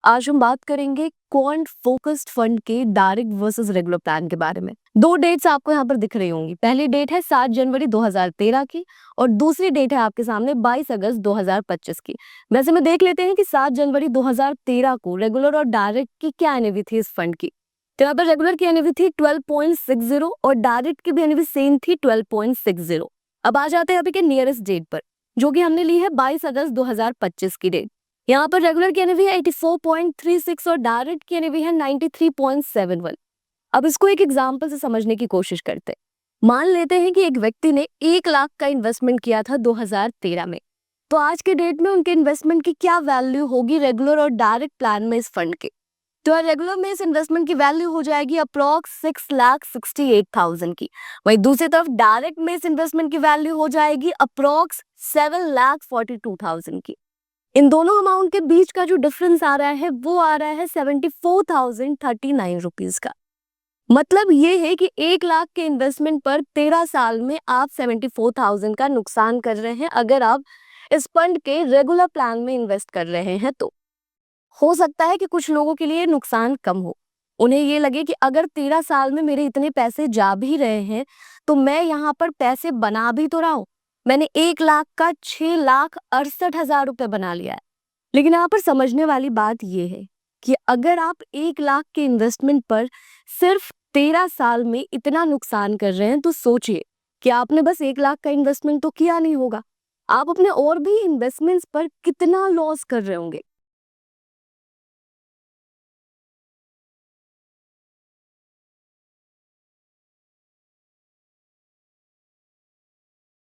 आज हम बात करेंगे क्वांट फोकस्ड फंड के डायरेक्ट वर्सेस रेगुलर प्लान के बारे में। दो डेट्स आपको यहाँ पर दिख रही होंगी। पहली डेट है 7 जनवरी 2013 की और दूसरी डेट है आपके सामने 22 अगस्त 2025 की। वैसे में देख लेते हैं कि 7 जनवरी 2013 को रेगुलर और डायरेक्ट की क्या एनएवी थी इस फंड की। तो यहाँ पर रेगुलर की एनएवी थी 12.60 और डायरेक्ट की भी एनएवी सेम थी 12.60। अब आ जाते हैं अभी के नियरेस्ट डेट पर, जो कि हमने ली है 22 अगस्त 2025 की डेट। यहाँ पर रेगुलर की एनएवी है 84.36 और डायरेक्ट की एनएवी है 93.71। अब इसको एक एग्जांपल से समझने की कोशिश करते हैं। मान लेते हैं कि एक व्यक्ति ने 1 लाख का इन्वेस्टमेंट किया था 2013 में। तो आज के डेट में उनके इन्वेस्टमेंट की क्या वैल्यू होगी रेगुलर और डायरेक्ट प्लान में इस फंड के। तो रेगुलर में इस इन्वेस्टमेंट की वैल्यू हो जाएगी अप्रॉक्स 6,68,000 की। वहीं दूसरी तरफ डायरेक्ट में इस इन्वेस्टमेंट की वैल्यू हो जाएगी अप्रॉक्स 7,42,000 की। इन दोनों अमाउंट के बीच का जो डिफरेंस आ रहा है वो आ रहा है 74,039 रुपीज का। मतलब ये है कि 1 लाख के इन्वेस्टमेंट पर 13 साल में आप 74,000 का नुकसान कर रहे हैं अगर आप इस फंड के रेगुलर प्लान में इन्वेस्ट कर रहे हैं। तो हो सकता है कि कुछ लोगों के लिए नुकसान कम हो, उन्हें ये लगे कि अगर 13 साल में मेरे इतने पैसे जा भी रहे हैं तो मैं यहाँ पर पैसे बना भी तो रहा हूँ। मैंने 1 लाख का 6,68,000 रुपए बना लिया है। लेकिन यहाँ पर समझने वाली बात यह है कि अगर आप 1 लाख के इन्वेस्टमेंट पर सिर्फ 13 साल में इतना नुकसान कर रहे हैं तो सोचिए कि आपने बस 1 लाख का इन्वेस्टमेंट तो किया नहीं होगा, आप अपने और भी इन्वेस्टमेंट्स पर कितना लॉस कर रहे होंगे।